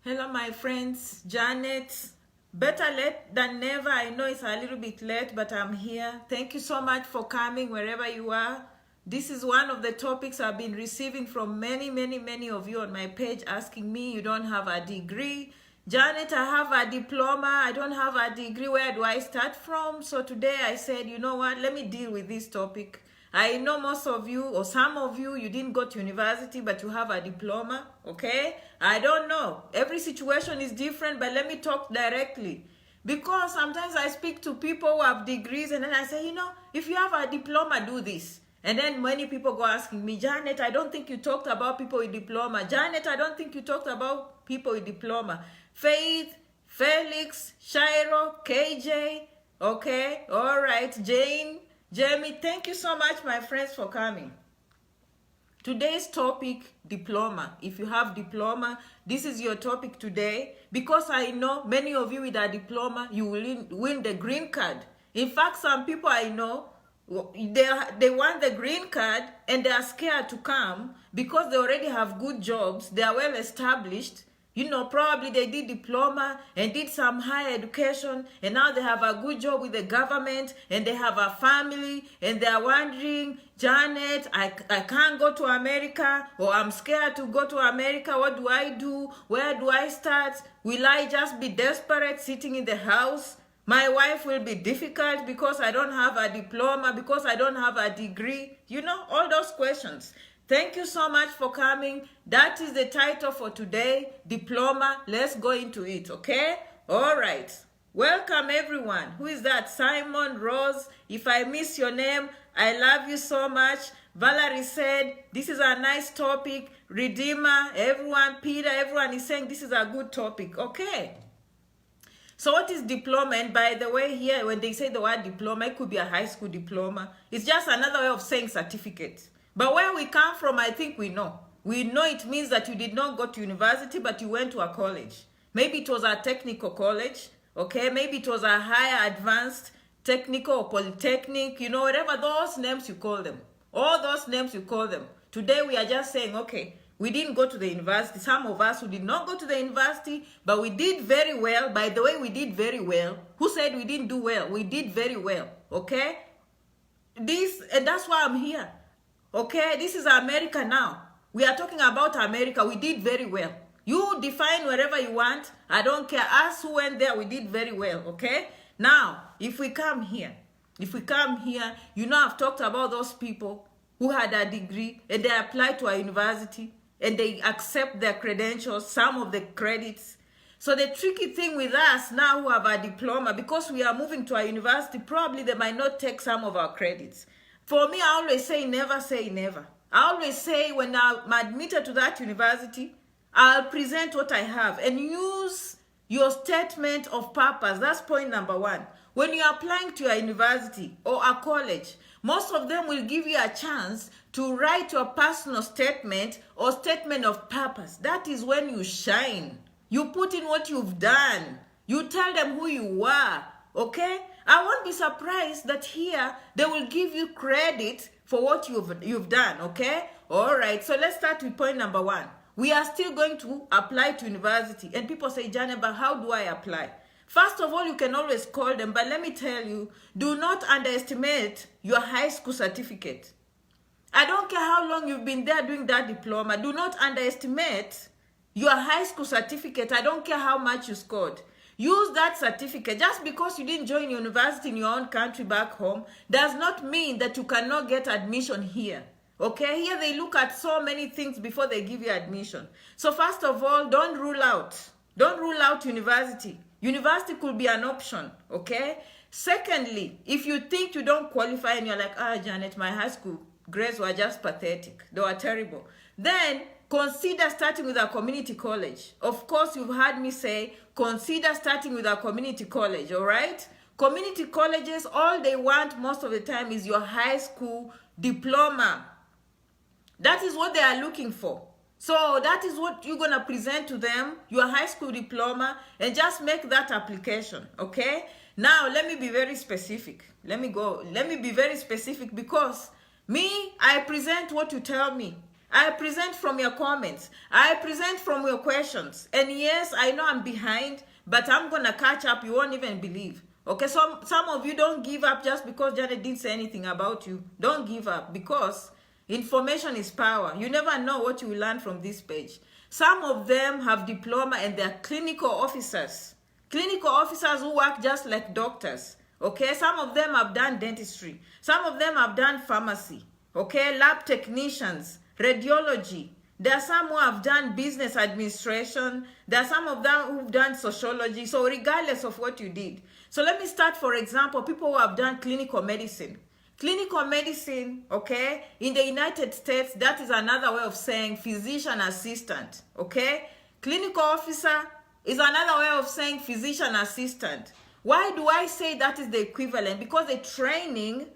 Hello, my friends. Janet. Better late than never. I know it's a little bit late, but I'm here. Thank you so much for coming wherever you are. This is one of the topics I've been receiving from many of you on my page asking me, you don't have a degree. Janet, I have a diploma. I don't have a degree. Where do I start from? So today I said, you know what? Let me deal with this topic. I know most of you, or some of you, you didn't go to university, but you have a diploma, okay? I don't know. Every situation is different, but let me talk directly. Because sometimes I speak to people who have degrees, and then I say, you know, if you have a diploma, do this. And then many people go asking me, Janet, I don't think you talked about people with diploma. Janet, I don't think you talked about people with diploma. Faith, Felix, Shiro, KJ, okay? All right, Jane, Jamie, thank you so much, my friends, for coming. Today's topic, diploma. If you have diploma, this is your topic today. Because I know many of you with a diploma, you will win the green card. In fact, some people I know, they want the green card and they are scared to come because they already have good jobs. They are well established. You know, probably they did diploma and did some higher education, and now they have a good job with the government and they have a family, and they are wondering, Janet, I can't go to America, or I'm scared to go to America. What do I do? Where do I start? Will I just be desperate sitting in the house? My wife will be difficult because I don't have a diploma, because I don't have a degree. You know, all those questions. Thank you so much for coming. That is the title for today, Diploma. Let's go into it, okay? All right. Welcome, everyone. Who is that? Simon, Rose. If I miss your name, I love you so much. Valerie said, this is a nice topic. Redeemer, everyone, Peter, everyone is saying this is a good topic, okay? So what is diploma? And by the way, here, when they say the word diploma, it could be a high school diploma. It's just another way of saying certificate. But where we come from, I think we know. We know it means that you did not go to university, but you went to a college. Maybe it was a technical college, okay? Maybe it was a higher advanced technical or polytechnic, you know, whatever those names you call them. All those names you call them. Today we are just saying, okay, we didn't go to the university. Some of us who did not go to the university, but we did very well. By the way, we did very well. Who said we didn't do well? We did very well, okay? And that's why I'm here. Okay, this is America now. We are talking about America. We did very well. You define wherever you want. I don't care. Us who went there, we did very well, okay? Now, if we come here, you know, I've talked about those people who had a degree and they applied to a university and they accept their credentials, some of the credits. So the tricky thing with us now who have a diploma, because we are moving to a university, probably they might not take some of our credits. For me, I always say never say never. I always say when I'm admitted to that university, I'll present what I have and use your statement of purpose. That's point number one. When you're applying to a university or a college, most of them will give you a chance to write your personal statement or statement of purpose. That is when you shine. You put in what you've done. You tell them who you are, okay? I won't be surprised that here they will give you credit for what you've done, okay? All right, so let's start with point number one. We are still going to apply to university. And people say, Janet, but how do I apply? First of all, you can always call them, but let me tell you, do not underestimate your high school certificate. I don't care how long you've been there doing that diploma. Do not underestimate your high school certificate. I don't care how much you scored. Use that certificate. Just because you didn't join university in your own country back home does not mean that you cannot get admission here. Okay, here they look at so many things before they give you admission. So first of all, don't rule out. Don't rule out university. University could be an option, okay? Secondly, if you think you don't qualify and you're like, Janet, my high school grades were just pathetic. They were terrible. Then consider starting with a community college. Of course, you've heard me say, consider starting with a community college, all right? Community colleges, all they want most of the time is your high school diploma. That is what they are looking for. So that is what you're going to present to them, your high school diploma, and just make that application, okay? Now, let me be very specific. Let me be very specific because me, I present what you tell me. I present from your comments. I present from your questions. And yes, I know I'm behind, but I'm going to catch up. You won't even believe. Okay, some of you don't give up just because Janet didn't say anything about you. Don't give up, because information is power. You never know what you will learn from this page. Some of them have diploma and they're clinical officers. Clinical officers who work just like doctors. Okay, some of them have done dentistry. Some of them have done pharmacy. Okay, lab technicians, radiology. There are some who have done business administration. There are some of them who've done sociology. So regardless of what you did. So let me start, for example, people who have done clinical medicine. Clinical medicine, okay, in the United States, that is another way of saying physician assistant, okay? Clinical officer is another way of saying physician assistant. Why do I say that is the equivalent? Because the training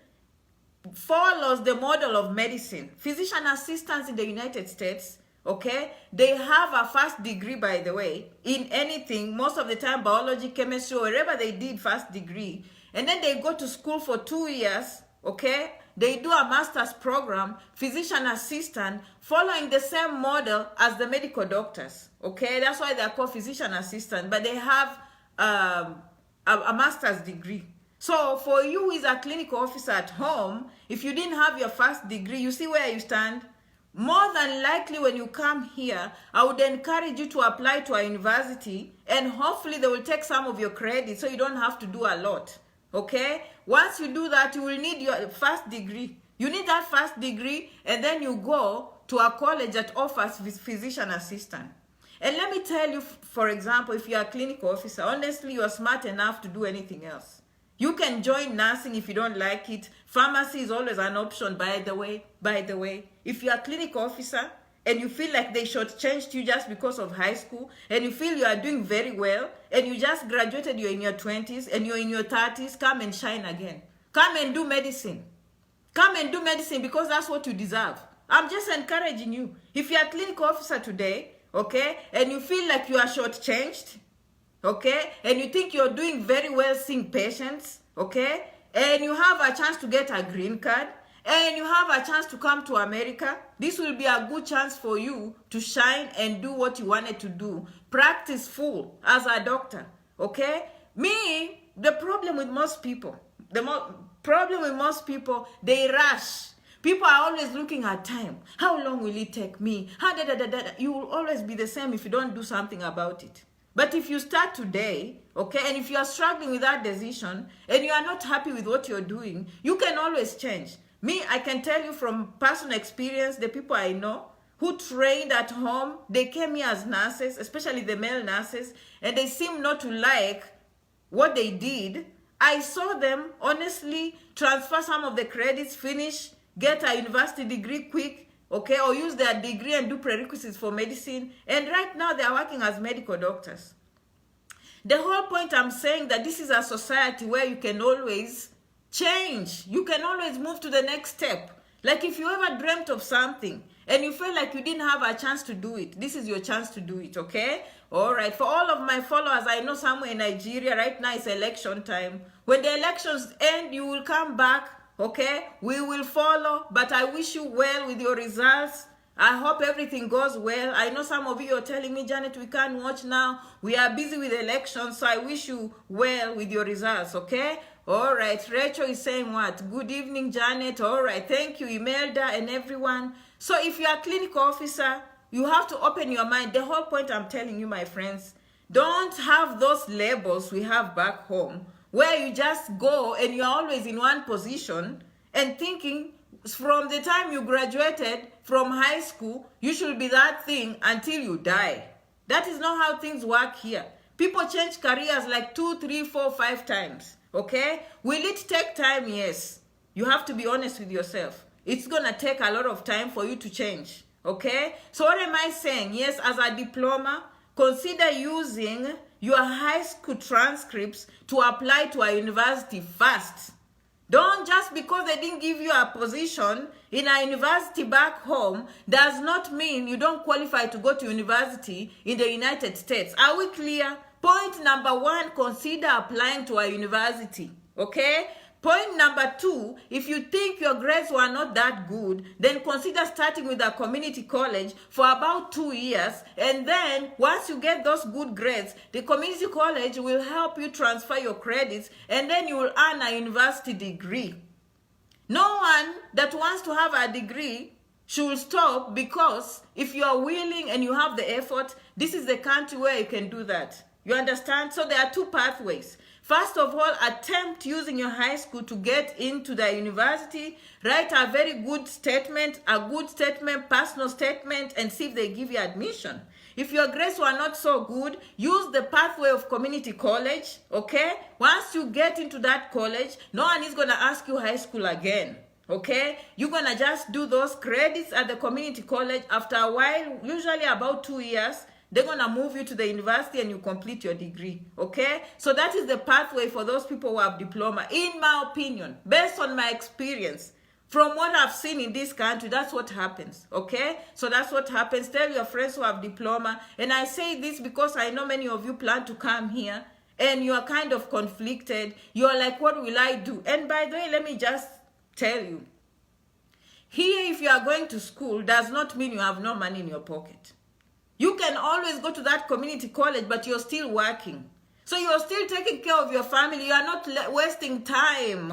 follows the model of medicine. Physician assistants in the United States, okay, they have a first degree, by the way, in anything, most of the time biology, chemistry, wherever they did first degree, and then they go to school for 2 years, okay, they do a master's program, physician assistant, following the same model as the medical doctors, okay, that's why they're called physician assistant, but they have a master's degree. So for you who is a clinical officer at home, if you didn't have your first degree, you see where you stand? More than likely when you come here, I would encourage you to apply to a university, and hopefully they will take some of your credits so you don't have to do a lot. Okay? Once you do that, you will need your first degree. You need that first degree, and then you go to a college that offers physician assistant. And let me tell you, for example, if you are a clinical officer, honestly, you are smart enough to do anything else. You can join nursing if you don't like it. Pharmacy is always an option, by the way. If you're a clinical officer and you feel like they shortchanged you just because of high school, and you feel you are doing very well, and you just graduated, you're in your 20s, and you're in your 30s, come and shine again. Come and do medicine. Come and do medicine, because that's what you deserve. I'm just encouraging you. If you're a clinical officer today, okay, and you feel like you are shortchanged, okay, and you think you're doing very well seeing patients, okay, and you have a chance to get a green card, and you have a chance to come to America, this will be a good chance for you to shine and do what you wanted to do. Practice full as a doctor, okay? The problem with most people, they rush. People are always looking at time. How long will it take me? You will always be the same if you don't do something about it. But if you start today, okay, and if you are struggling with that decision, and you are not happy with what you're doing, you can always change. I can tell you from personal experience, the people I know who trained at home, they came here as nurses, especially the male nurses, and they seem not to like what they did. I saw them, honestly, transfer some of the credits, finish, get a university degree quick, okay, or use their degree and do prerequisites for medicine, and right now they are working as medical doctors. The whole point I'm saying that this is a society where you can always change. You can always move to the next step. Like if you ever dreamt of something and you feel like you didn't have a chance to do it, this is your chance to do it, okay? All right, for all of my followers, I know somewhere in Nigeria, right now it's election time. When the elections end, you will come back, okay? We will follow, but I wish you well with your results. I hope everything goes well. I know some of you are telling me, Janet, we can't watch now. We are busy with elections, so I wish you well with your results, okay? All right, Rachel is saying what? Good evening, Janet. All right, thank you, Imelda and everyone. So if you are a clinical officer, you have to open your mind. The whole point I'm telling you, my friends, don't have those labels we have back home where you just go and you're always in one position and thinking from the time you graduated from high school, you should be that thing until you die. That is not how things work here. People change careers like 2, 3, 4, 5 times. Okay? Will it take time? Yes. You have to be honest with yourself. It's going to take a lot of time for you to change. Okay? So what am I saying? Yes, as a diploma, consider using your high school transcripts to apply to a university first. Don't just because they didn't give you a position in a university back home does not mean you don't qualify to go to university in the United States. Are we clear? Point number 1, consider applying to a university. Okay? Point number 2, if you think your grades were not that good, then consider starting with a community college for about 2 years. And then once you get those good grades, the community college will help you transfer your credits, and then you will earn a university degree. No one that wants to have a degree should stop, because if you are willing and you have the effort, this is the country where you can do that. You understand? So there are 2 pathways. First of all, attempt using your high school to get into the university. Write a very good statement, personal statement, and see if they give you admission. If your grades were not so good, use the pathway of community college, okay? Once you get into that college, no one is going to ask you high school again, okay? You're going to just do those credits at the community college. After a while, usually about 2 years, they're going to move you to the university and you complete your degree, okay? So that is the pathway for those people who have diploma. In my opinion, based on my experience, from what I've seen in this country, that's what happens, okay? So that's what happens. Tell your friends who have diploma. And I say this because I know many of you plan to come here and you are kind of conflicted. You're like, what will I do? And by the way, let me just tell you, here, if you are going to school, does not mean you have no money in your pocket. You can always go to that community college, but you're still working. So you're still taking care of your family. You are not wasting time.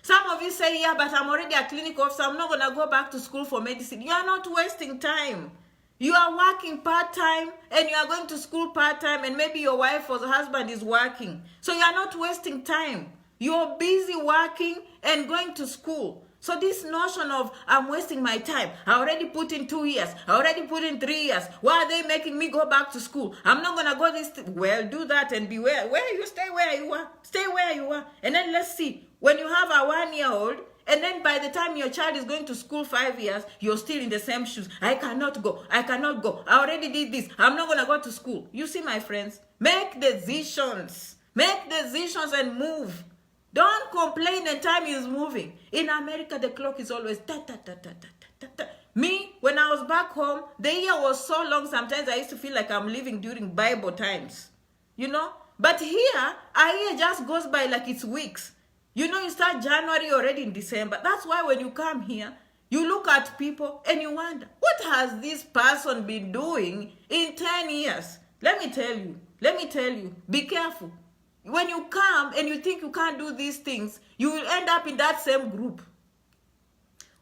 Some of you say, yeah, but I'm already a clinic officer. I'm not going to go back to school for medicine. You are not wasting time. You are working part-time and you are going to school part-time, and maybe your wife or husband is working. So you are not wasting time. You're busy working and going to school. So this notion of I'm wasting my time, I already put in 2 years, I already put in 3 years, why are they making me go back to school? I'm not going to go this, well, do that and beware. Where you stay where you are, stay where you are. And then let's see, when you have a 1-year-old, and then by the time your child is going to school 5 years, you're still in the same shoes. I cannot go, I already did this, I'm not going to go to school. You see, my friends, make decisions and move. Don't complain and time is moving. In America, the clock is always ta ta ta ta ta ta ta. Me, when I was back home, the year was so long, sometimes I used to feel like I'm living during Bible times. You know? But here, a year just goes by like it's weeks. You know, you start January already in December. That's why when you come here, you look at people and you wonder, what has this person been doing in 10 years? Let me tell you, be careful. When you come and you think you can't do these things, you will end up in that same group.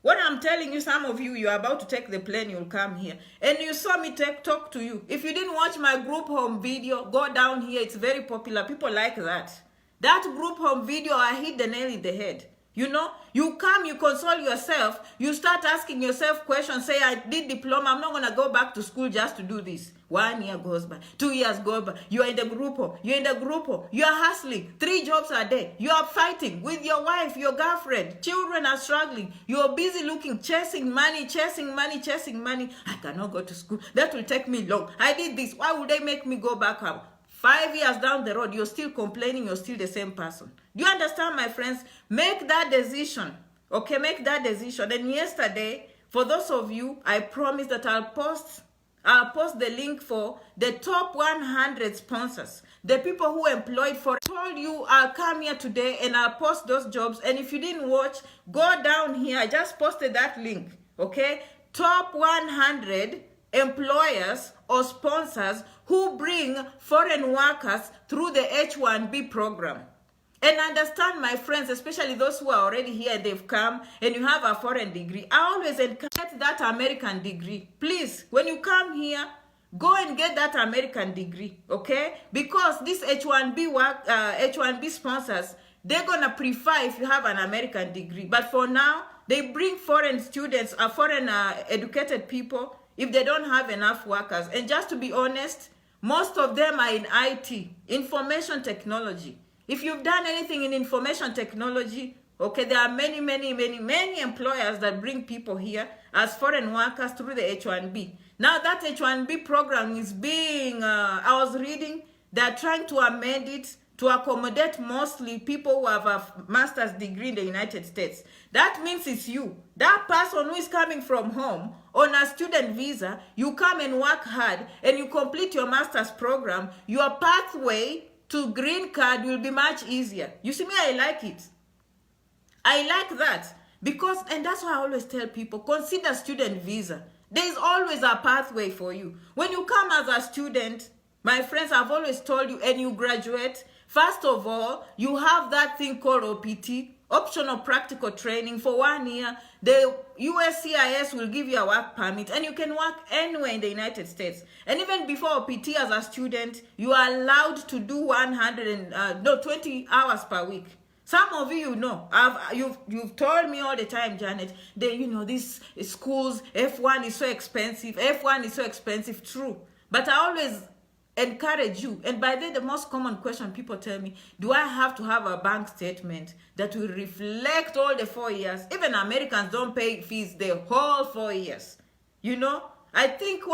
What I'm telling you, some of you, you're about to take the plane, you'll come here. And you saw me talk to you. If you didn't watch my group home video, go down here. It's very popular. People like that. That group home video, I hit the nail in the head. You know, you come, you console yourself, you start asking yourself questions, say, I did diploma, I'm not going to go back to school just to do this. 1 year goes by, 2 years go by, you are in the group, you are hustling, 3 jobs a day, you are fighting with your wife, your girlfriend, children are struggling, you are busy looking, chasing money. I cannot go to school, that will take me long. I did this, why would they make me go back home? 5 years down the road, you're still complaining, you're still the same person. Do you understand, my friends? Make that decision. Okay, make that decision. And yesterday, for those of you, I promised that I'll post the link for the top 100 sponsors. The people who employed for. I told you I'll come here today and I'll post those jobs. And if you didn't watch, go down here. I just posted that link. Okay? Top 100 employers or sponsors who bring foreign workers through the H-1B program. And understand, my friends, especially those who are already here, they've come, and you have a foreign degree. I always encourage that American degree. Please, when you come here, go and get that American degree, okay? Because these H-1B sponsors, they're going to prefer if you have an American degree. But for now, they bring foreign students, foreign educated people, if they don't have enough workers. And just to be honest, most of them are in IT, information technology. If you've done anything in information technology, okay, there are many employers that bring people here as foreign workers through the H-1B. Now that H-1B program is being, I was reading, they're trying to amend it to accommodate mostly people who have a master's degree in the United States. That means it's you. That person who is coming from home on a student visa, you come and work hard and you complete your master's program, your pathway to green card will be much easier. You see me, I like it. I like that. Because, and that's why I always tell people, consider student visa. There is always a pathway for you. When you come as a student, my friends, I've always told you, and you graduate, first of all, you have that thing called OPT, optional practical training for 1 year. The USCIS will give you a work permit, and you can work anywhere in the United States. And even before OPT as a student, you are allowed to do 20 hours per week. Some of you know, you've told me all the time, Janet, that, these schools, F1 is so expensive, F1 is so expensive, true. But I always encourage you, and by then the most common question people tell me, do I have to have a bank statement that will reflect all the 4 years? Even Americans don't pay fees the whole 4 years. I think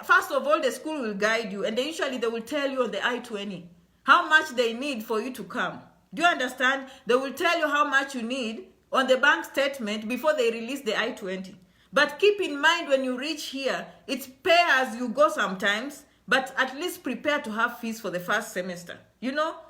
first of all, the school will guide you, and usually they will tell you on the I-20 how much they need for you to come. Do you understand? They will tell you how much you need on the bank statement before they release the I-20. But keep in mind, when you reach here, it's pay as you go sometimes, but at least prepare to have fees for the first semester,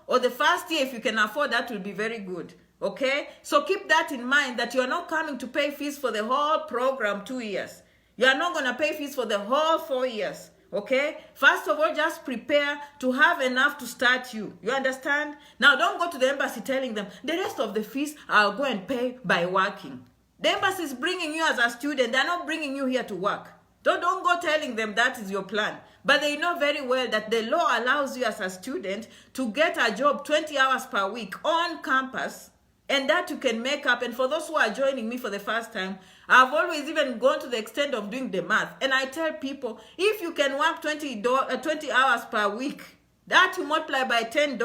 or the first year. If you can afford that, will be very good. Okay? So keep that in mind, that you are not coming to pay fees for the whole program 2 years. You are not going to pay fees for the whole 4 years. Okay? First of all, just prepare to have enough to start you. You understand? Now, don't go to the embassy telling them, the rest of the fees I'll go and pay by working. The embassy is bringing you as a student. They're not bringing you here to work. Don't go telling them that is your plan. But they know very well that the law allows you as a student to get a job 20 hours per week on campus, and that you can make up. And for those who are joining me for the first time, I've always even gone to the extent of doing the math. And I tell people, if you can work 20 hours per week, that you multiply by $10,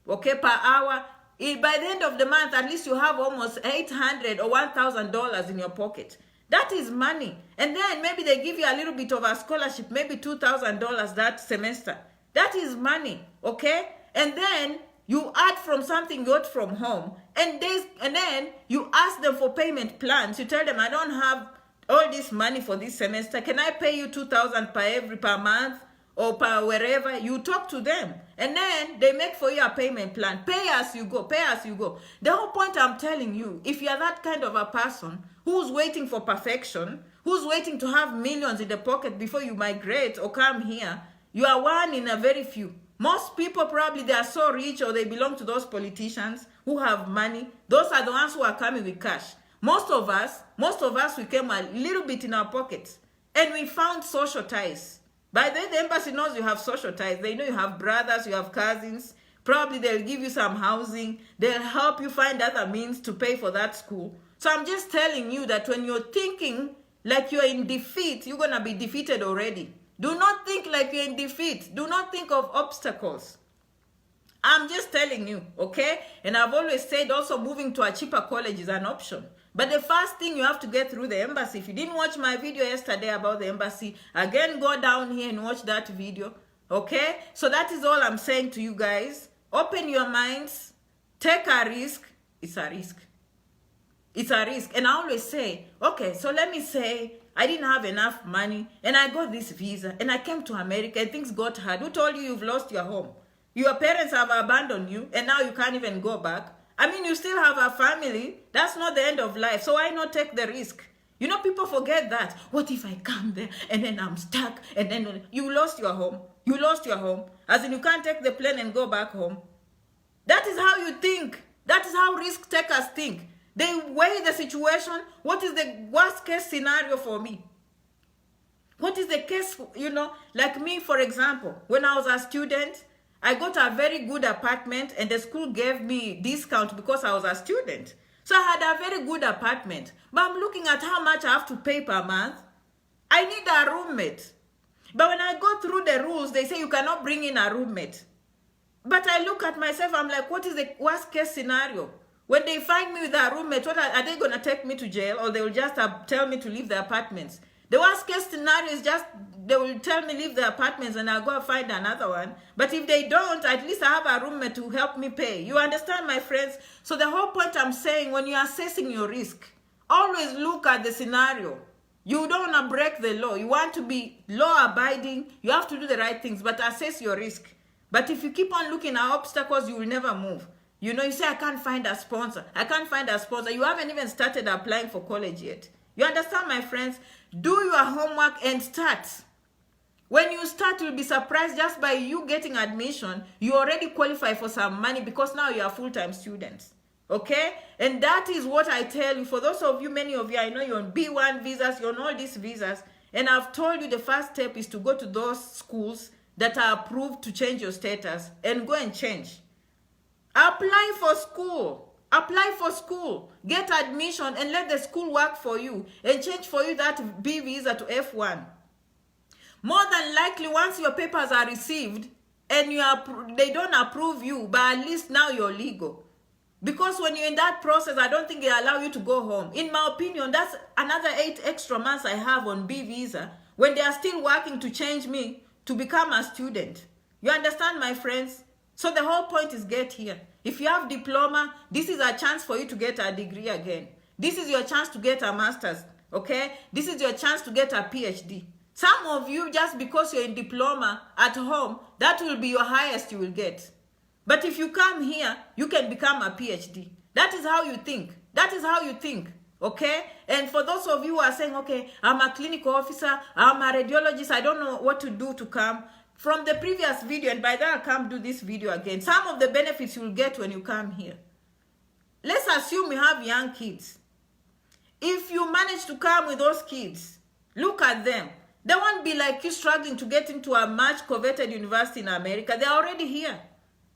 okay, per hour. By the end of the month, at least you have almost $800 or $1,000 in your pocket. That is money. And then maybe they give you a little bit of a scholarship, maybe $2,000 that semester. That is money, okay? And then you add from something you got from home, and then you ask them for payment plans. You tell them, I don't have all this money for this semester. Can I pay you $2,000 per month or per wherever? You talk to them, and then they make for you a payment plan. Pay as you go, pay as you go. The whole point I'm telling you, if you're that kind of a person who's waiting for perfection, who's waiting to have millions in the pocket before you migrate or come here, you are one in a very few. Most people probably, they are so rich, or they belong to those politicians who have money. Those are the ones who are coming with cash. Most of us, we came a little bit in our pockets, and we found social ties. By then, the embassy knows you have social ties. They know you have brothers, you have cousins. Probably they'll give you some housing. They'll help you find other means to pay for that school. So I'm just telling you that when you're thinking like you're in defeat, you're going to be defeated already. Do not think like you're in defeat. Do not think of obstacles. I'm just telling you, okay? And I've always said also, moving to a cheaper college is an option. But the first thing, you have to get through the embassy. If you didn't watch my video yesterday about the embassy, again, go down here and watch that video, okay? So that is all I'm saying to you guys. Open your minds. Take a risk. It's a risk. It's a risk. And I always say, okay, so let me say I didn't have enough money, and I got this visa, and I came to America, and things got hard. Who told you you've lost your home? Your parents have abandoned you, and now you can't even go back. I mean, you still have a family. That's not the end of life. So why not take the risk? People forget that. What if I come there, and then I'm stuck, and then you lost your home? You lost your home. As in, you can't take the plane and go back home. That is how you think. That is how risk takers think. They weigh the situation. What is the worst case scenario for me? What is the case, like me, for example, when I was a student, I got a very good apartment, and the school gave me discount because I was a student. So I had a very good apartment. But I'm looking at how much I have to pay per month. I need a roommate. But when I go through the rules, they say you cannot bring in a roommate. But I look at myself, I'm like, what is the worst case scenario? When they find me with a roommate, what are they going to take me to jail, or they will just tell me to leave the apartments? The worst case scenario is just they will tell me leave the apartments and I'll go find another one. But if they don't, at least I have a roommate to help me pay. You understand, my friends? So the whole point I'm saying, when you're assessing your risk, always look at the scenario. You don't want to break the law. You want to be law-abiding. You have to do the right things, but assess your risk. But if you keep on looking at obstacles, you will never move. You know, you say, I can't find a sponsor. I can't find a sponsor. You haven't even started applying for college yet. You understand, my friends? Do your homework and start. When you start, you'll be surprised just by you getting admission. You already qualify for some money because now you are full-time students. Okay? And that is what I tell you. For those of you, many of you, I know you're on B1 visas, you're on all these visas. And I've told you the first step is to go to those schools that are approved to change your status and go and change. Apply for school. Apply for school. Get admission and let the school work for you and change for you that B visa to F1. More than likely, once your papers are received and they don't approve you, but at least now you're legal. Because when you're in that process, I don't think they allow you to go home. In my opinion, that's another 8 extra months I have on B visa when they are still working to change me to become a student. You understand, my friends? So the whole point is get here. If you have diploma, this is a chance for you to get a degree again. This is your chance to get a master's, okay? This is your chance to get a PhD. Some of you, just because you're in diploma at home, that will be your highest you will get. But if you come here, you can become a PhD. That is how you think. That is how you think, okay? And for those of you who are saying, okay, I'm a clinical officer, I'm a radiologist, I don't know what to do to come. From the previous video, and by that I'll come do this video again, some of the benefits you'll get when you come here. Let's assume you have young kids. If you manage to come with those kids, look at them. They won't be like you struggling to get into a much coveted university in America. They're already here.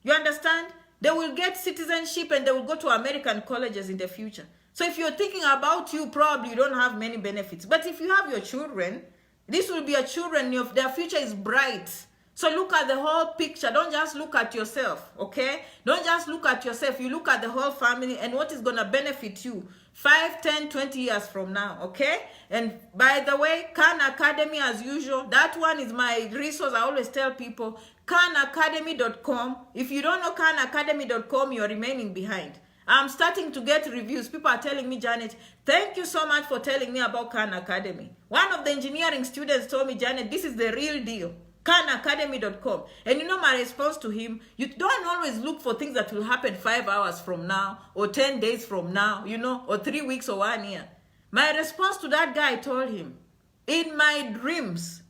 You understand? They will get citizenship and they will go to American colleges in the future. So if you're thinking about you, probably you don't have many benefits. But if you have your children, this will be your children, their future is bright. So look at the whole picture. Don't just look at yourself, okay? Don't just look at yourself. You look at the whole family and what is going to benefit you 5, 10, 20 years from now, okay? And by the way, Khan Academy, as usual, that one is my resource. I always tell people, khanacademy.com. If you don't know khanacademy.com, you're remaining behind. I'm starting to get reviews. People are telling me, Janet, thank you so much for telling me about Khan Academy. One of the engineering students told me, Janet, this is the real deal. khanacademy.com. And you know my response to him, you don't always look for things that will happen 5 hours from now or 10 days from now, you know, or 3 weeks or 1 year. My response to that guy, I told him, in my dreams,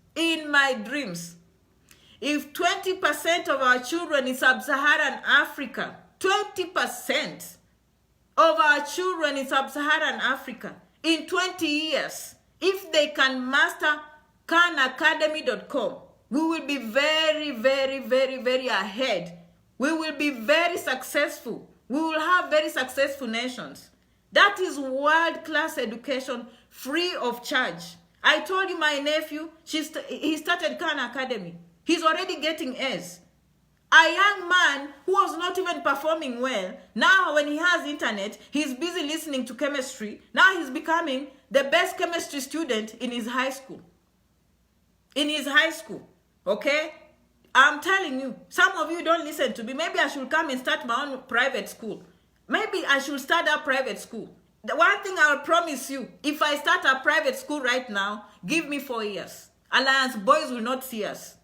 if 20% of our children in sub-Saharan Africa, 20% of our children in sub-Saharan Africa in 20 years, if they can master khanacademy.com, we will be very, very, very, very ahead. We will be very successful. We will have very successful nations. That is world-class education free of charge. I told you my nephew, he started Khan Academy. He's already getting A's. A young man who was not even performing well, now when he has internet, he's busy listening to chemistry. Now he's becoming the best chemistry student in his high school. In his high school, okay? I'm telling you, some of you don't listen to me. Maybe I should come and start my own private school. Maybe I should start a private school. The one thing I'll promise you, if I start a private school right now, give me 4 years. Alliance Boys will not see us.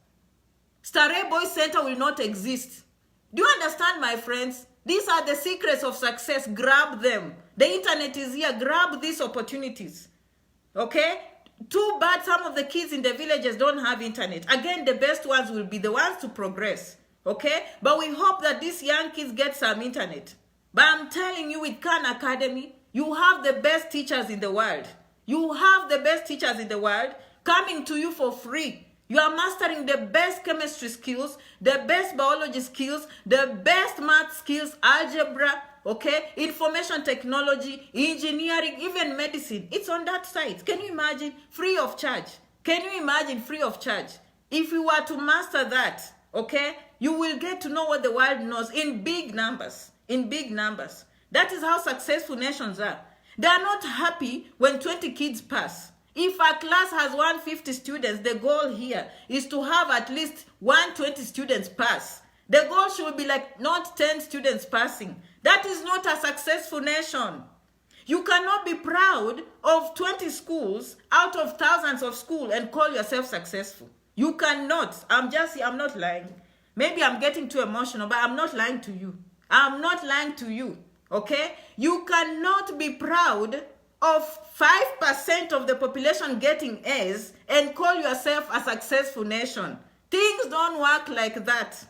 Starray Boys Center will not exist. Do you understand, my friends? These are the secrets of success. Grab them. The internet is here. Grab these opportunities. Okay? Too bad some of the kids in the villages don't have internet. Again, the best ones will be the ones to progress. Okay? But we hope that these young kids get some internet. But I'm telling you, with Khan Academy, you have the best teachers in the world. You have the best teachers in the world coming to you for free. You are mastering the best chemistry skills, the best biology skills, the best math skills, algebra, okay, information technology, engineering, even medicine. It's on that site. Can you imagine? Free of charge. Can you imagine? Free of charge. If you were to master that, okay, you will get to know what the world knows in big numbers. In big numbers. That is how successful nations are. They are not happy when 20 kids pass. If a class has 150 students, the goal here is to have at least 120 students pass. The goal should be like not 10 students passing. That is not a successful nation. You cannot be proud of 20 schools out of thousands of schools and call yourself successful. You cannot. I'm not lying. Maybe I'm getting too emotional, but I'm not lying to you. I'm not lying to you, okay? You cannot be proud of 5% of the population getting A's and call yourself a successful nation. Things don't work like that.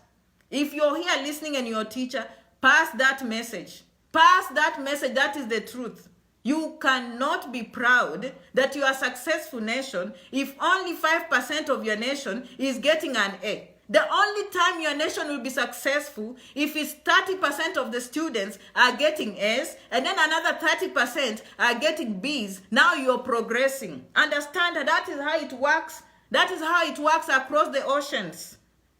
If you're here listening and you're a teacher, pass that message. Pass that message. That is the truth. You cannot be proud that you are a successful nation if only 5% of your nation is getting an A. The only time your nation will be successful if it's 30% of the students are getting A's and then another 30% are getting B's. Now you're progressing. Understand that is how it works. That is how it works across the oceans.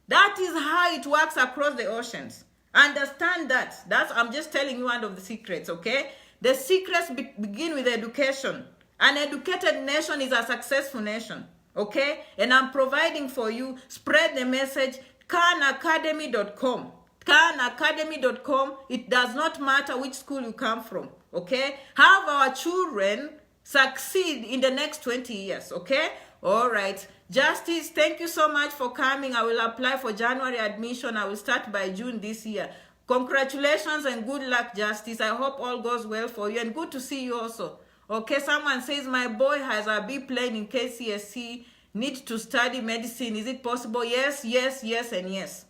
That is how it works across the oceans. Understand that. I'm just telling you one of the secrets, okay? The secrets begin with education. An educated nation is a successful nation. Okay? And I'm providing for you, spread the message, khanacademy.com. Khanacademy.com. It does not matter which school you come from. Okay? Have our children succeed in the next 20 years. Okay? All right. Justice, thank you so much for coming. I will apply for January admission. I will start by June this year. Congratulations and good luck, Justice. I hope all goes well for you and good to see you also. Okay, someone says, my boy has a B plane in KCSE, needs to study medicine. Is it possible? Yes, yes, yes, and yes.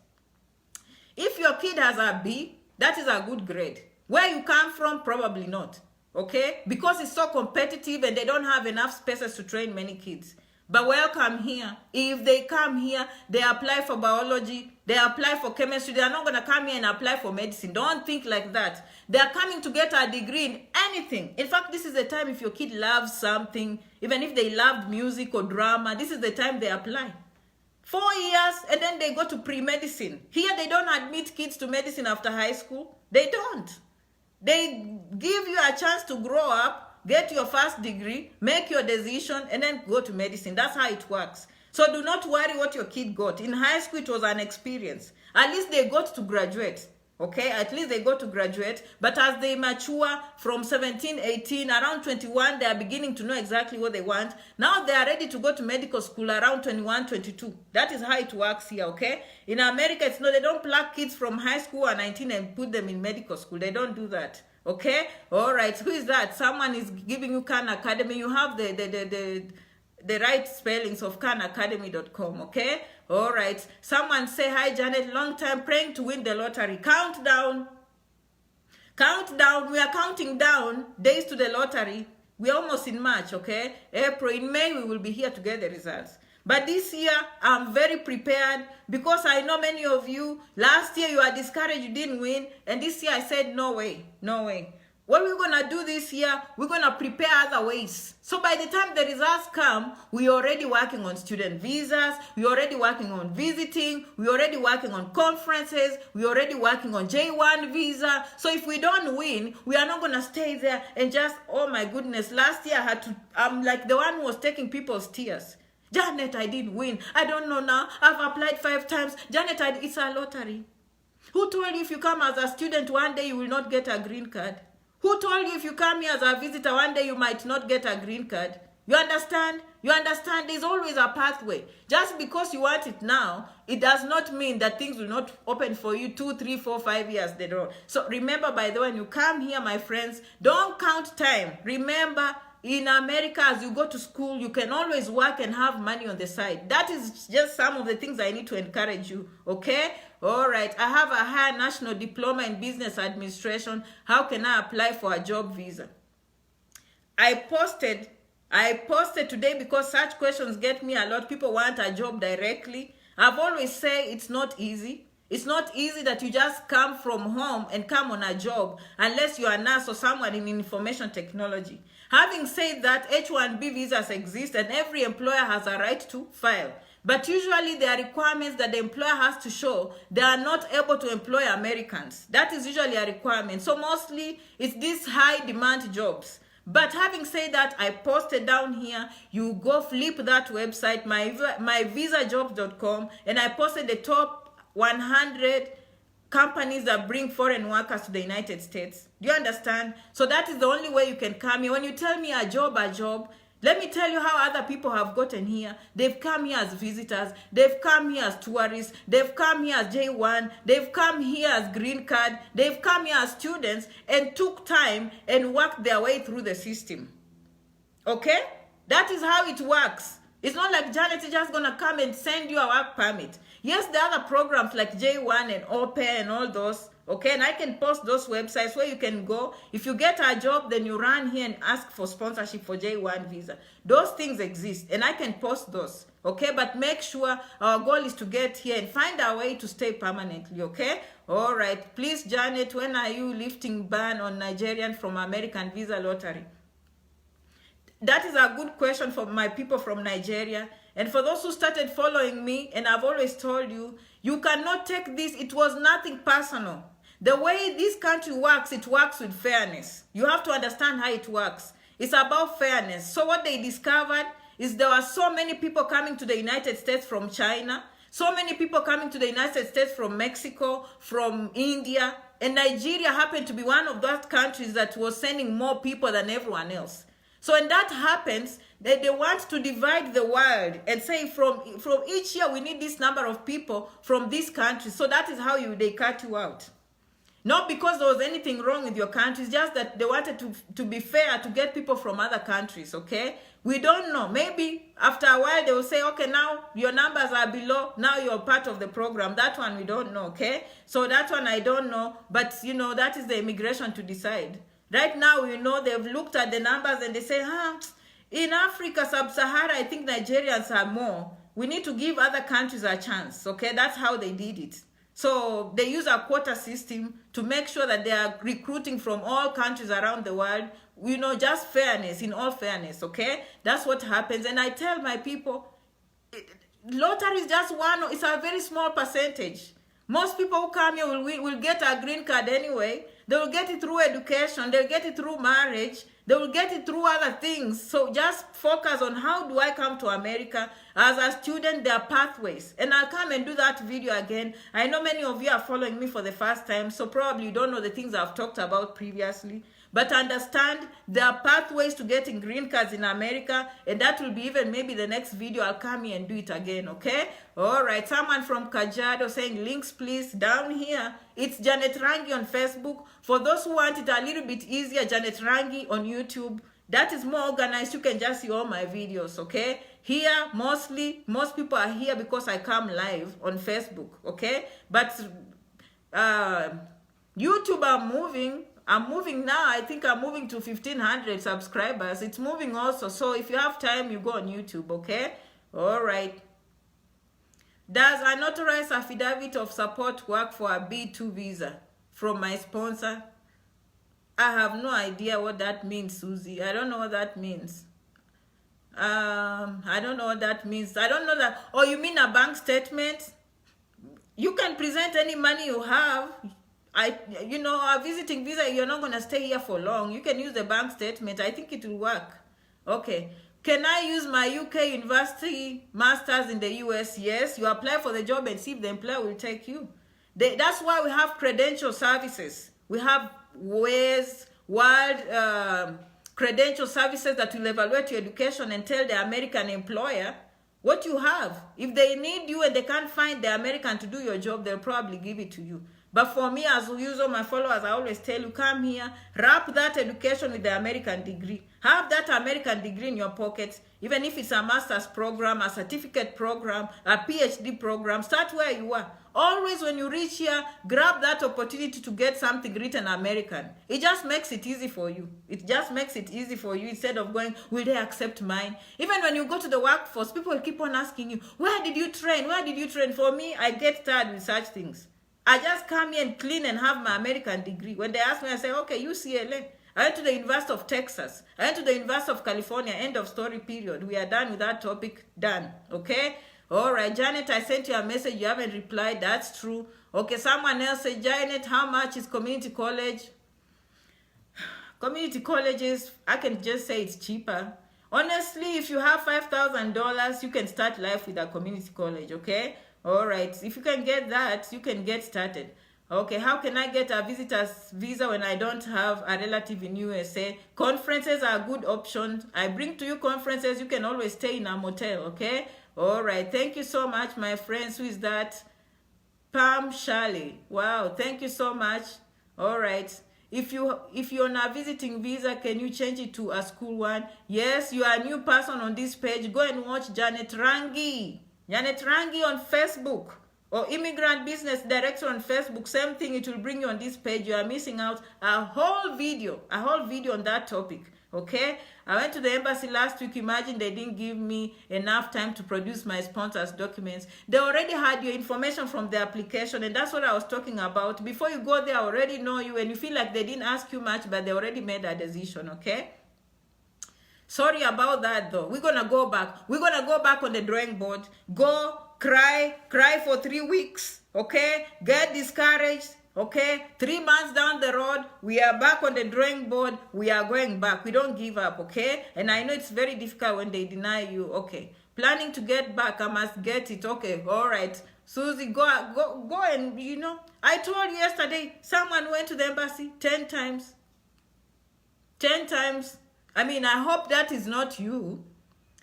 If your kid has a B, that is a good grade. Where you come from, probably not. Okay? Because it's so competitive and they don't have enough spaces to train many kids. But welcome here. If they come here, they apply for biology, they apply for chemistry. They are not going to come here and apply for medicine. Don't think like that. They are coming to get a degree in anything. In fact, this is the time if your kid loves something, even if they loved music or drama, this is the time they apply. 4 years and then they go to pre-medicine. Here they don't admit kids to medicine after high school. They don't. They give you a chance to grow up, get your first degree, make your decision, and then go to medicine. That's how it works. So do not worry what your kid got. In high school, it was an experience. At least they got to graduate. Okay? At least they got to graduate. But as they mature from 17, 18, around 21, they are beginning to know exactly what they want. Now they are ready to go to medical school around 21, 22. That is how it works here, okay? In America, it's no, they don't pluck kids from high school at 19 and put them in medical school. They don't do that. Okay? All right. Who is that? Someone is giving you Khan Academy. You have the right spellings of khanacademy.com. Okay? All right. Someone say, hi, Janet. Long time praying to win the lottery. Countdown. Countdown. We are counting down days to the lottery. We're almost in March, okay? April. In May, we will be here to get the results. But this year, I'm very prepared because I know many of you, last year you are discouraged, you didn't win. And this year I said, no way, no way. What we're going to do this year, we're going to prepare other ways. So by the time the results come, we're already working on student visas. We're already working on visiting. We're already working on conferences. We're already working on J1 visa. So if we don't win, we are not going to stay there and just, oh my goodness, last year I'm like the one who was taking people's tears. Janet, I didn't win. I don't know now. I've applied 5 times. Janet, it's a lottery. Who told you if you come as a student one day you will not get a green card? Who told you if you come here as a visitor one day you might not get a green card? You understand? You understand? There's always a pathway. Just because you want it now, it does not mean that things will not open for you 2, 3, 4, 5 years later on. So remember, by the way, when you come here, my friends, don't count time. Remember, in America, as you go to school, you can always work and have money on the side. That is just some of the things I need to encourage you, okay? All right, I have a higher national diploma in business administration. How can I apply for a job visa? I posted today because such questions get me a lot. People want a job directly. I've always said it's not easy. It's not easy that you just come from home and come on a job unless you're a nurse or someone in information technology. Having said that, H-1B visas exist and every employer has a right to file. But usually there are requirements that the employer has to show they are not able to employ Americans. That is usually a requirement. So mostly it's these high demand jobs. But having said that, I posted down here, you go flip that website, myvisajobs.com, and I posted the top 100 companies that bring foreign workers to the United States. Do you understand? So that is the only way you can come here. When you tell me a job, Let me tell you how other people have gotten here. They've come here as visitors. They've come here as tourists. They've come here as J1. They've come here as green card. They've come here as students and took time and worked their way through the system. Okay? That is how it works. It's not like Janet is just going to come and send you a work permit. Yes, there are other programs like J1 and Au Pair and all those. Okay, and I can post those websites where you can go. If you get a job, then you run here and ask for sponsorship for J1 visa. Those things exist, and I can post those. Okay, but make sure our goal is to get here and find our way to stay permanently. Okay, all right. Please, Janet, when are you lifting ban on Nigerian from American visa lottery? That is a good question for my people from Nigeria. And for those who started following me, and I've always told you, you cannot take this. It was nothing personal. The way this country works, it works with fairness. You have to understand how it works. It's about fairness. So what they discovered is there were so many people coming to the United States from China, so many people coming to the United States from Mexico, from India, and Nigeria happened to be one of those countries that was sending more people than everyone else. So when that happens, they want to divide the world and say from each year we need this number of people from this country. So that is how they cut you out. Not because there was anything wrong with your country, it's just that they wanted to be fair to get people from other countries, okay? We don't know. Maybe after a while they will say, okay, now your numbers are below, now you're part of the program. That one we don't know, okay? So that one I don't know, but you know, that is the immigration to decide. Right now, we know they've looked at the numbers and they say, in Africa, Sub-Sahara, I think Nigerians are more. We need to give other countries a chance, okay? That's how they did it. So they use a quota system to make sure that they are recruiting from all countries around the world. You know, just fairness, in all fairness, okay? That's what happens. And I tell my people, lottery is just one, it's a very small percentage. Most people who come here will get a green card anyway. They will get it through education. They'll get it through marriage. They will get it through other things. So just focus on how do I come to America. As a student, there are pathways. And I'll come and do that video again. I know many of you are following me for the first time, so probably you don't know the things I've talked about previously. But understand there are pathways to getting green cards in America, and that will be even maybe the next video. I'll come here and do it again, okay? All right, someone from Kajiado saying links, please. Down here, it's Janet Rangi on Facebook. For those who want it a little bit easier, Janet Rangi on YouTube. That is more organized. You can just see all my videos, okay? Here, most people are here because I come live on Facebook, okay? But YouTube, I'm moving now. I think I'm moving to 1,500 subscribers. It's moving also. So if you have time, you go on YouTube, okay? All right. Does a notarized affidavit of support work for a B2 visa from my sponsor? I have no idea what that means, Susie. I don't know what that means. I don't know what that means. I don't know that. Oh, you mean a bank statement? You can present any money you have. You know, a visiting visa, you're not going to stay here for long. You can use the bank statement. I think it will work. Okay. Can I use my UK university master's in the US? Yes. You apply for the job and see if the employer will take you. That's why we have credential services. We have world credential services that will evaluate your education and tell the American employer what you have. If they need you and they can't find the American to do your job, they'll probably give it to you. But for me, as we use all my followers, I always tell you, come here, wrap that education with the American degree. Have that American degree in your pocket, even if it's a master's program, a certificate program, a PhD program. Start where you are. Always when you reach here, grab that opportunity to get something written American. It just makes it easy for you. It just makes it easy for you instead of going, will they accept mine? Even when you go to the workforce, people will keep on asking you, where did you train? Where did you train? For me, I get tired with such things. I just come here and clean and have my American degree. When they ask me, I say, okay, UCLA. I went to the University of Texas. I went to the University of California. End of story, period. We are done with that topic. Done. Okay? All right, Janet, I sent you a message. You haven't replied. That's true. Okay, someone else said, Janet, how much is community college? Community colleges, I can just say it's cheaper. Honestly, if you have $5,000, you can start life with a community college, okay? All right, if you can get that, you can get started. Okay, how can I get a visitor's visa when I don't have a relative in USA? Conferences are good options. I bring to you conferences. You can always stay in a motel, okay? All right. Thank you so much, my friends. Who is that? Pam Shirley. Wow, thank you so much. All right. If you're on a visiting visa, can you change it to a school one? Yes, you are a new person on this page. Go and watch Janet Rangi. Janet Rangi on Facebook. Or Immigrant Business Director on Facebook. Same thing, it will bring you on this page. You are missing out a whole video on that topic. Okay, I went to the embassy last week. Imagine they didn't give me enough time to produce my sponsors documents. They already had your information from the application, and that's what I was talking about. Before you go there, I already know you, and you feel like they didn't ask you much, but they already made a decision. Okay, sorry about that though. We're gonna go back. We're gonna go back on the drawing board. Go cry for 3 weeks. Okay, get discouraged. Okay, 3 months down the road, we are back on the drawing board. We are going back. We don't give up, okay? And I know it's very difficult when they deny you. Okay, planning to get back. I must get it. Okay, all right. Susie, go and, you know, I told you yesterday, someone went to the embassy 10 times. 10 times. I mean, I hope that is not you.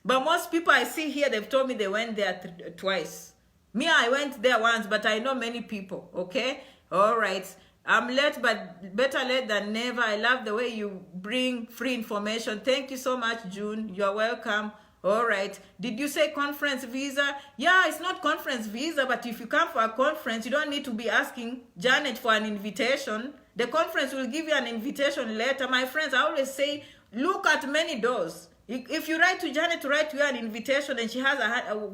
But most people I see here, they've told me they went there twice. Me, I went there once, but I know many people, okay? All right. I'm late, but better late than never. I love the way you bring free information. Thank you so much, June. You're welcome. All right. Did you say conference visa? Yeah, it's not conference visa, but if you come for a conference, you don't need to be asking Janet for an invitation. The conference will give you an invitation letter. My friends, I always say, look at many doors. If you write to Janet to write to you an invitation and she has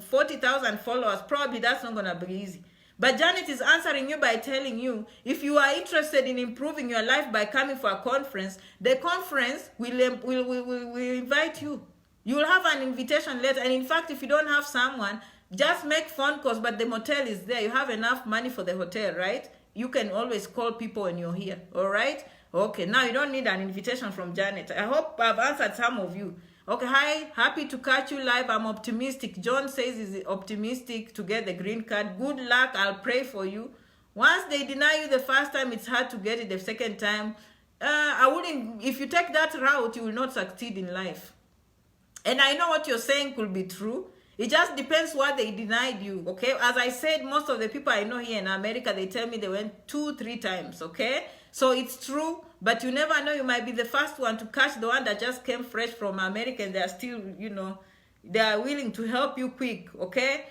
40,000 followers, probably that's not going to be easy. But Janet is answering you by telling you, if you are interested in improving your life by coming for a conference, the conference will invite you. You will have an invitation letter. And in fact, if you don't have someone, just make phone calls, but the motel is there. You have enough money for the hotel, right? You can always call people when you're here, all right? Okay, now you don't need an invitation from Janet. I hope I've answered some of you. Okay, hi, happy to catch you live. I'm optimistic. John says he's optimistic to get the green card. Good luck, I'll pray for you. Once they deny you the first time, it's hard to get it the second time. If you take that route, you will not succeed in life. And I know what you're saying could be true. It just depends what they denied you, okay? As I said, most of the people I know here in America, they tell me they went 2-3 times, okay? So it's true, but you never know. You might be the first one to catch the one that just came fresh from America, and they're still, you know, they are willing to help you quick, okay?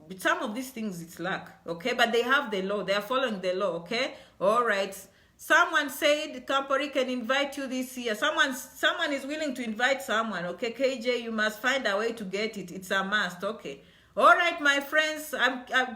But some of these things, it's luck, okay? But they have the law. They are following the law, okay? All right. Someone said Campari can invite you this year. Someone is willing to invite someone, okay? KJ, you must find a way to get it. It's a must, okay? All right, my friends.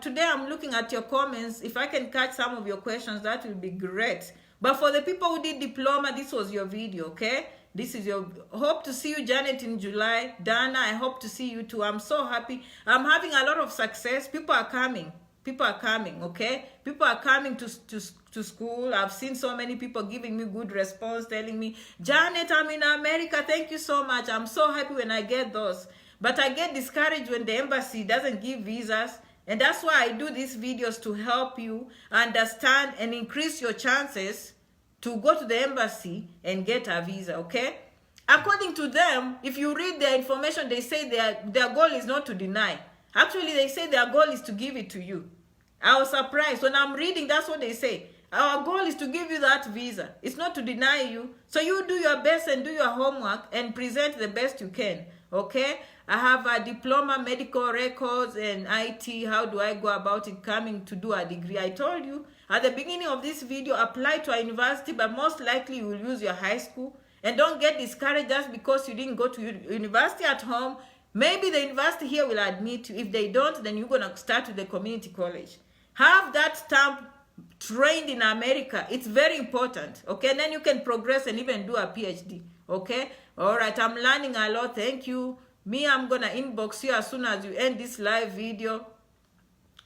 Today I'm looking at your comments. If I can catch some of your questions, that will be great. But for the people who did diploma, this was your video, okay? This is your, hope to see you, Janet, in July. Dana, I hope to see you too. I'm so happy. I'm having a lot of success. People are coming. People are coming, okay? People are coming to school. I've seen so many people giving me good response, telling me, Janet, I'm in America. Thank you so much. I'm so happy when I get those. But I get discouraged when the embassy doesn't give visas. And that's why I do these videos, to help you understand and increase your chances to go to the embassy and get a visa, okay? According to them, if you read their information, they say their goal is not to deny. Actually, they say their goal is to give it to you. I was surprised. When I'm reading, that's what they say. Our goal is to give you that visa. It's not to deny you. So you do your best and do your homework and present the best you can, okay? I have a diploma, medical records, and IT. How do I go about it coming to do a degree? I told you at the beginning of this video, apply to a university, but most likely you will use your high school. And don't get discouraged just because you didn't go to university at home. Maybe the university here will admit you. If they don't, then you're going to start with the community college. Have that stamp trained in America. It's very important, okay? And then you can progress and even do a PhD, okay? All right, I'm learning a lot. Thank you. Me, I'm going to inbox you as soon as you end this live video.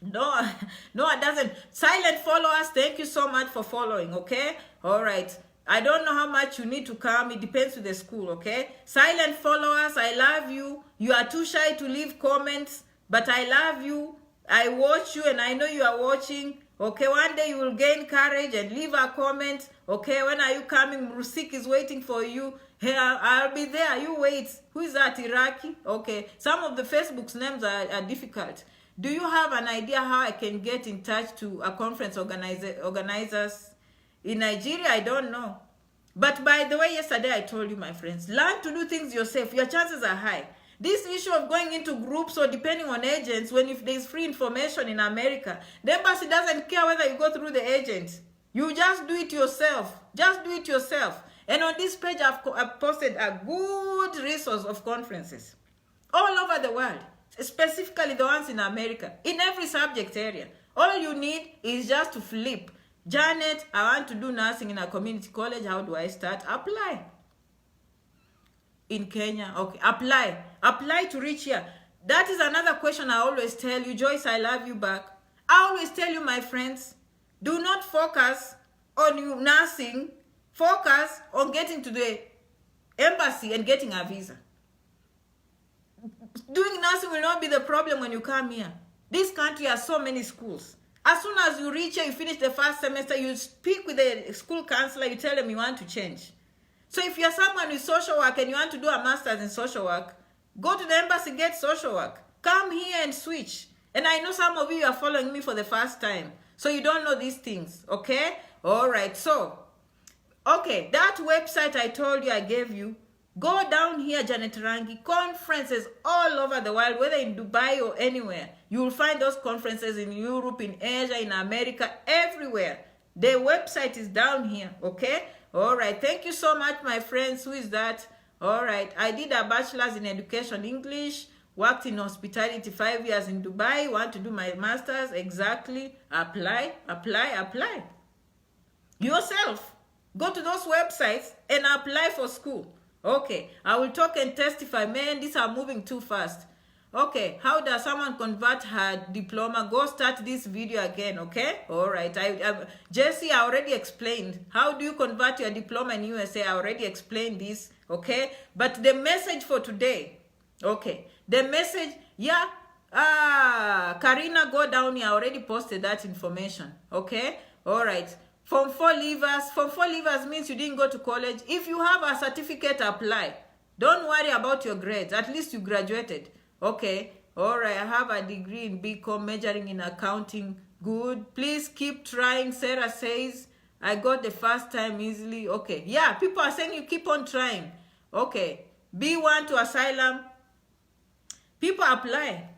No, it doesn't. Silent followers, thank you so much for following, okay? All right. I don't know how much you need to come. It depends with the school, okay? Silent followers, I love you. You are too shy to leave comments, but I love you. I watch you, and I know you are watching. Okay, one day you will gain courage and leave a comment. Okay, when are you coming? Rusik is waiting for you. Hey, I'll be there. You wait. Who is that? Iraqi? Okay, some of the Facebook's names are difficult. Do you have an idea how I can get in touch to a conference organizers in Nigeria? I don't know. But by the way, yesterday I told you, my friends, learn to do things yourself. Your chances are high. This issue of going into groups or depending on agents, when if there's free information in America, the embassy doesn't care whether you go through the agent. You just do it yourself. Just do it yourself. And on this page, I've posted a good resource of conferences all over the world, specifically the ones in America, in every subject area. All you need is just to flip. Janet, I want to do nursing in a community college. How do I start? Apply. In Kenya, okay, apply to reach here. That is another question I always tell you. Joyce, I love you back. I always tell you, my friends, do not focus on you nursing. Focus on getting to the embassy and getting a visa. Doing nursing will not be the problem when you come here. This country has so many schools. As soon as you reach here, you finish the first semester, you speak with the school counselor, you tell them you want to change. So if you're someone with social work and you want to do a master's in social work, go to the embassy, get social work. Come here and switch. And I know some of you are following me for the first time, so you don't know these things, okay? All right, so, okay, that website I told you, I gave you, go down here, Janet Rangi, conferences all over the world, whether in Dubai or anywhere. You will find those conferences in Europe, in Asia, in America, everywhere. The website is down here, okay? All right, thank you so much, my friends. Who is that? All right, I did a bachelor's in education English, worked in hospitality 5 years in Dubai, want to do my master's. Exactly. Apply. Yourself. Go to those websites and apply for school. Okay, I will talk and testify. Man, these are moving too fast. Okay, how does someone convert her diploma? Go start this video again, okay? All right, Jesse, I already explained. How do you convert your diploma in USA? I already explained this, okay? But the message for today, okay, the message, yeah, Karina, go down here. I already posted that information, okay? All right. Form 4 leavers. Form 4 leavers means you didn't go to college. If you have a certificate, apply. Don't worry about your grades. At least you graduated. Okay, all right, I have a degree in BCom, majoring in accounting. Good. Please keep trying. Sarah says, I got the first time easily. Okay, yeah, people are saying you keep on trying. Okay, B1 to asylum. People apply.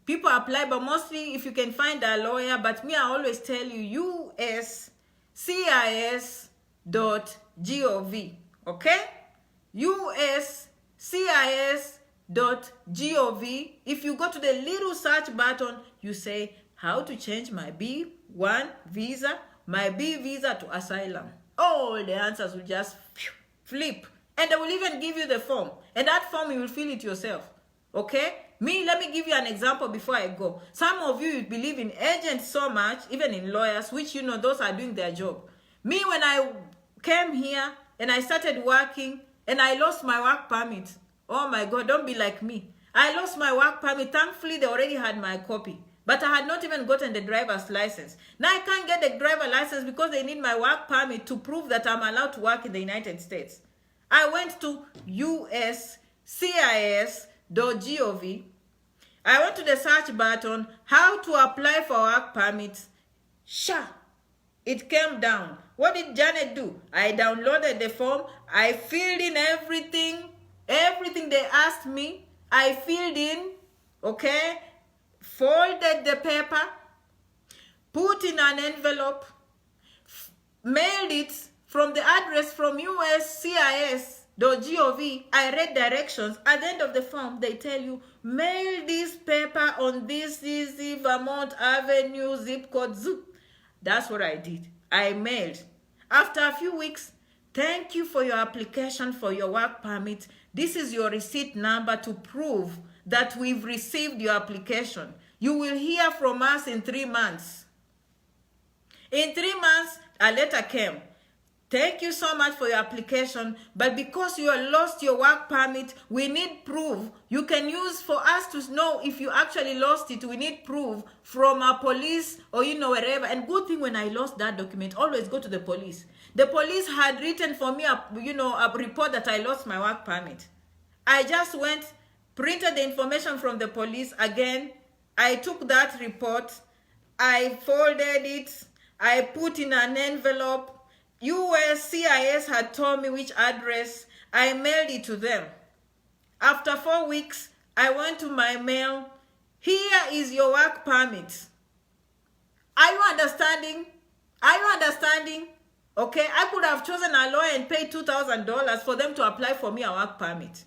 People apply, but mostly if you can find a lawyer. But me, I always tell you, uscis.gov, okay? uscis.gov. If you go to the little search button, you say, how to change my B1 visa, my B visa to asylum. All the answers will just flip. And they will even give you the form. And that form, you will fill it yourself. Okay? Let me give you an example before I go. Some of you believe in agents so much, even in lawyers, which, you know, those are doing their job. Me, when I came here and I started working and I lost my work permit. Oh my God, don't be like me. I lost my work permit. Thankfully, they already had my copy. But I had not even gotten the driver's license. Now I can't get the driver's license because they need my work permit to prove that I'm allowed to work in the United States. I went to uscis.gov. I went to the search button, how to apply for work permits. It came down. What did Janet do? I downloaded the form. I filled in everything they asked me. I filled in, okay? Folded the paper, put in an envelope, mailed it from the address from uscis.gov. I read directions. At the end of the form, they tell you, mail this paper on this Vermont Avenue, zip code, zip. That's what I did. I mailed. After a few weeks, thank you for your application for your work permit. This is your receipt number to prove that we've received your application. You will hear from us in 3 months. In 3 months, a letter came. Thank you so much for your application, but because you lost your work permit, we need proof. You can use, for us to know if you actually lost it, we need proof from a police or wherever. And good thing, when I lost that document, always go to the police. The police had written for me a report that I lost my work permit. I just went, printed the information from the police again. I took that report, I folded it, I put in an envelope. USCIS had told me which address. I mailed it to them. After 4 weeks, I went to my mail. Here is your work permit. Are you understanding? Are you understanding? Okay, I could have chosen a lawyer and paid $2,000 for them to apply for me a work permit.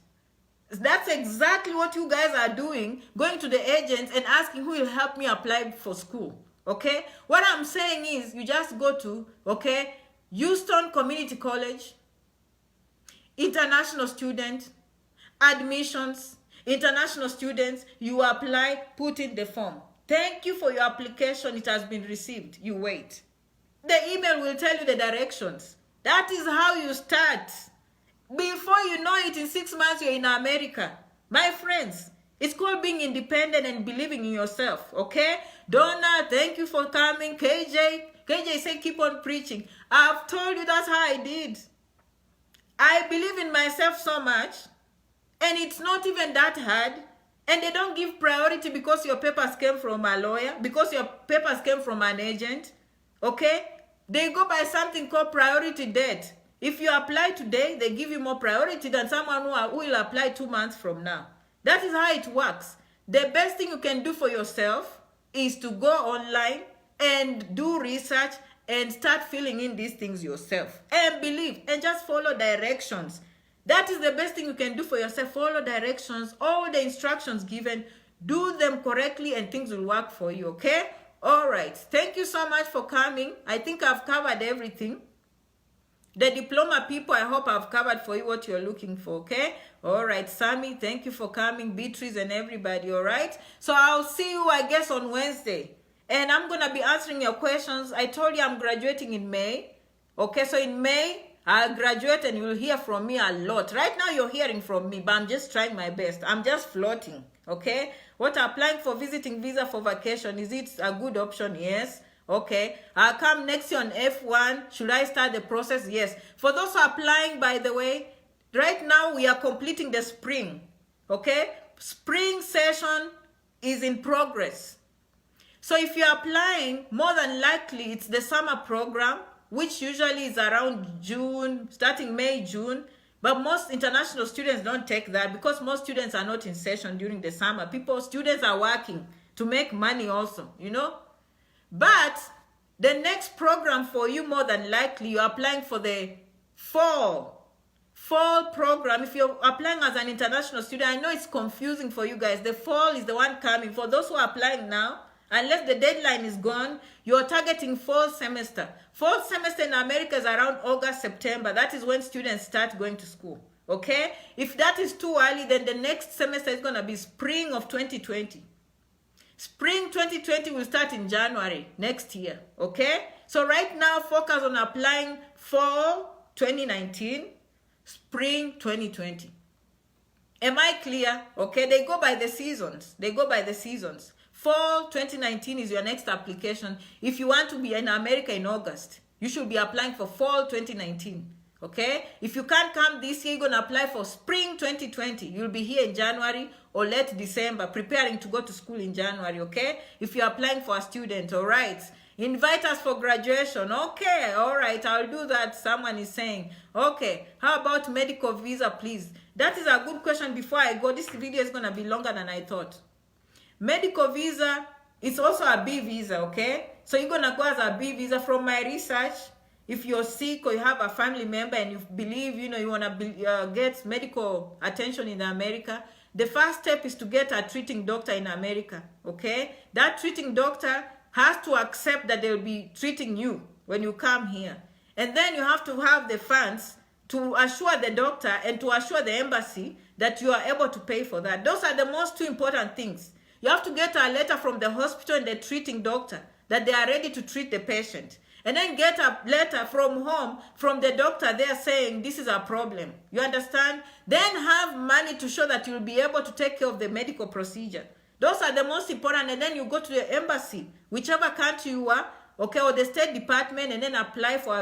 That's exactly what you guys are doing, going to the agents and asking who will help me apply for school. Okay, what I'm saying is you just go to, okay, Houston Community College, international student, admissions, international students, you apply, put in the form. Thank you for your application, it has been received. You wait. The email will tell you the directions. That is how you start. Before you know it, in 6 months, you're in America. My friends, it's called being independent and believing in yourself, okay? Donna, thank you for coming. KJ said keep on preaching. I've told you that's how I did. I believe in myself so much, and it's not even that hard. And they don't give priority because your papers came from a lawyer, because your papers came from an agent, okay? They go by something called priority date. If you apply today, they give you more priority than someone who will apply 2 months from now. That is how it works. The best thing you can do for yourself is to go online and do research and start filling in these things yourself. And believe, and just follow directions. That is the best thing you can do for yourself. Follow directions, all the instructions given. Do them correctly and things will work for you, okay? All right. Thank you so much for coming. I think I've covered everything. The diploma people, I hope I've covered for you what you're looking for, okay? All right, Sammy, thank you for coming. Beatrice and everybody, all right? So I'll see you, I guess, on Wednesday. And I'm going to be answering your questions. I told you I'm graduating in May. Okay, so in May, I'll graduate and you'll hear from me a lot. Right now, you're hearing from me, but I'm just trying my best. I'm just floating, okay? What applying for visiting visa for vacation, is it a good option? Yes. Okay, I'll come next year on F1. Should I start the process? Yes. For those who are applying, by the way, right now we are completing the spring. Okay, spring session is in progress. So if you're applying, more than likely it's the summer program, which usually is around June, starting May, June. But most international students don't take that because most students are not in session during the summer. Students are working to make money also, you know. But the next program for you, more than likely, you're applying for the fall program. If you're applying as an international student, I know it's confusing for you guys. The fall is the one coming. For those who are applying now, unless the deadline is gone, you're targeting fall semester. Fall semester in America is around August, September. That is when students start going to school. Okay? If that is too early, then the next semester is going to be spring of 2020. Spring 2020 will start in January next year, okay? So right now, focus on applying fall 2019, spring 2020. Am I clear? Okay, they go by the seasons. They go by the seasons. Fall 2019 is your next application. If you want to be in America in August, you should be applying for fall 2019. Okay, if you can't come this year, you're going to apply for spring 2020. You'll be here in January or late December, preparing to go to school in January, okay? If you're applying for a student, all right? Invite us for graduation. Okay, all right, I'll do that, someone is saying. Okay, how about medical visa, please? That is a good question before I go. This video is going to be longer than I thought. Medical visa, it's also a B visa, okay? So you're going to go as a B visa. From my research, if you're sick or you have a family member and you believe, you want to get medical attention in America, the first step is to get a treating doctor in America, okay? That treating doctor has to accept that they'll be treating you when you come here. And then you have to have the funds to assure the doctor and to assure the embassy that you are able to pay for that. Those are the most two important things. You have to get a letter from the hospital and the treating doctor that they are ready to treat the patient. and then get a letter from home, from the doctor there saying this is a problem. You understand? Then have money to show that you'll be able to take care of the medical procedure. Those are the most important. And then you go to the embassy, whichever country you are, okay, or the State Department, and then apply for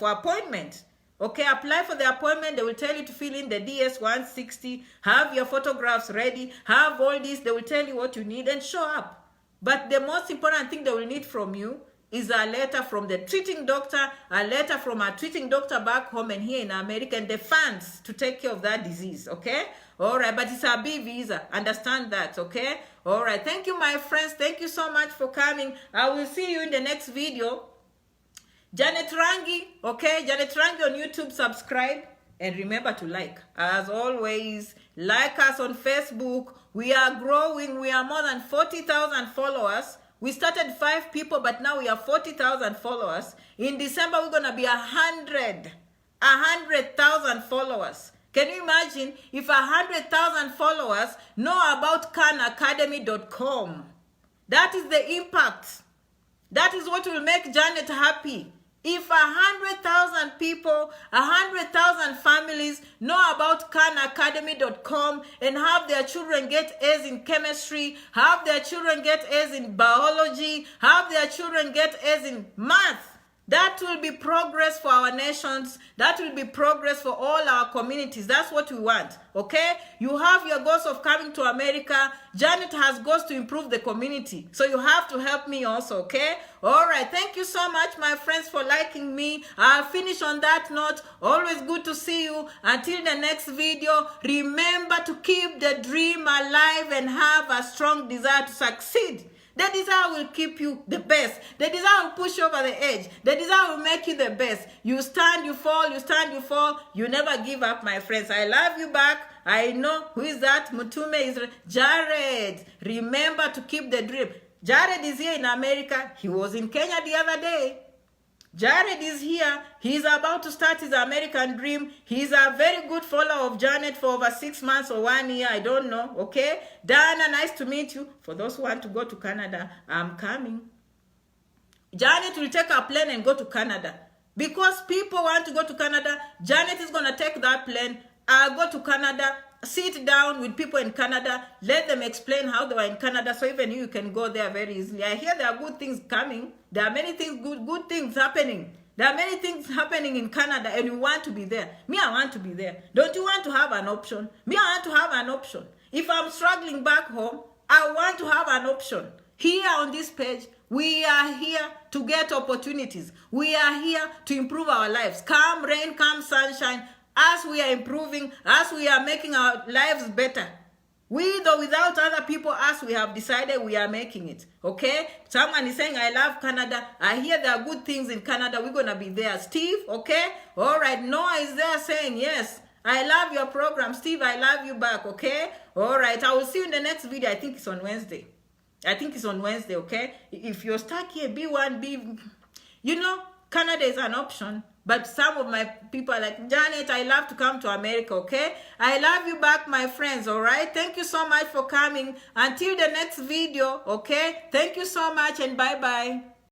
appointment. Okay, apply for the appointment. They will tell you to fill in the DS-160, have your photographs ready, have all this. They will tell you what you need and show up. But the most important thing they will need from you is a letter from the treating doctor, a letter from a treating doctor back home and here in America, and the funds to take care of that disease, okay? All right, but it's a B visa. Understand that, okay? All right, thank you, my friends. Thank you so much for coming. I will see you in the next video. Janet Rangi, okay? Janet Rangi on YouTube, subscribe. And remember to like. As always, like us on Facebook. We are growing. We are more than 40,000 followers. We started 5 people, but now we have 40,000 followers. In December, we're going to be 100,000 followers. Can you imagine if 100,000 followers know about khanacademy.com? That is the impact. That is what will make Janet happy. If 100,000 people, 100,000 families know about khanacademy.com and have their children get A's in chemistry, have their children get A's in biology, have their children get A's in math, that will be progress for our nations. That will be progress for all our communities. That's what we want, okay? You have your goals of coming to America. Janet has goals to improve the community. So you have to help me also, okay? All right. Thank you so much, my friends, for liking me. I'll finish on that note. Always good to see you. Until the next video, remember to keep the dream alive and have a strong desire to succeed. The desire will keep you the best. The desire will push you over the edge. The desire will make you the best. You stand, you fall, you stand, you fall. You never give up, my friends. I love you back. I know. Who is that? Mutume is Jared. Remember to keep the dream. Jared is here in America. He was in Kenya the other day. Jared is here. He's about to start his American dream. He's a very good follower of Janet for over 6 months or 1 year. I don't know. Okay? Diana, nice to meet you. For those who want to go to Canada, I'm coming. Janet will take a plane and go to Canada. Because people want to go to Canada, Janet is going to take that plane. I'll go to Canada, sit down with people in Canada, let them explain how they were in Canada, so even you can go there very easily. I hear there are good things coming. There are many things, good things happening. There are many things happening in Canada, and you want to be there. Me, I want to be there. Don't you want to have an option? Me, I want to have an option. If I'm struggling back home, I want to have an option. Here on this page, we are here to get opportunities. We are here to improve our lives. Come rain, come sunshine. As we are improving, as we are making our lives better, with or without other people, as we have decided, we are making it. Okay? Someone is saying, I love Canada. I hear there are good things in Canada. We're going to be there. Steve, okay? All right. Noah is there saying, yes, I love your program. Steve, I love you back. Okay? All right. I will see you in the next video. I think it's on Wednesday. Okay? If you're stuck here, B1, you know, Canada is an option. But some of my people are like, Janet, I love to come to America, okay? I love you back, my friends, all right? Thank you so much for coming. Until the next video, okay? Thank you so much and bye-bye.